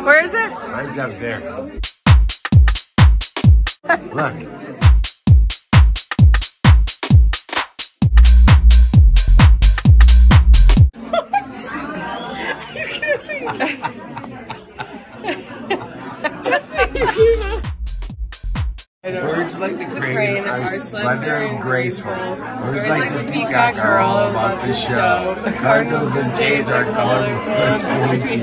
Where is it? Right up there. Look. Birds like the crane are slender and graceful. Birds like the peacock are all about the show. Cardinals and jays are colorful and noisy.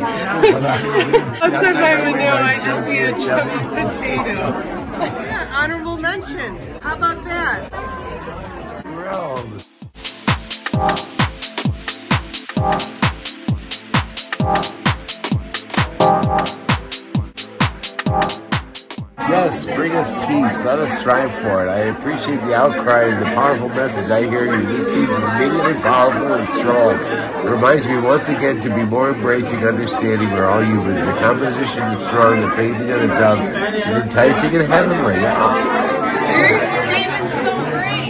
Outside my window, I just see a chubby potato. Yeah, honorable mention. How about that? Yes, bring us peace. Let us strive for it. I appreciate the outcry and the powerful message. I hear you. This piece is immediately powerful and strong. It reminds me once again to be more embracing, understanding. We're all humans. The composition is strong. The painting on the dove is enticing and heavenly. Your statement's so great.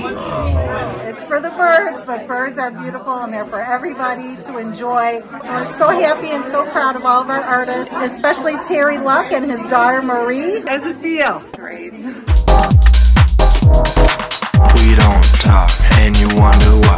It's for the birds, but birds are beautiful and they're for everybody to enjoy. And we're so happy and so proud of all of our artists, especially Gerry Luc and his daughter Marie. How does it feel? Great. We don't talk and you wonder why.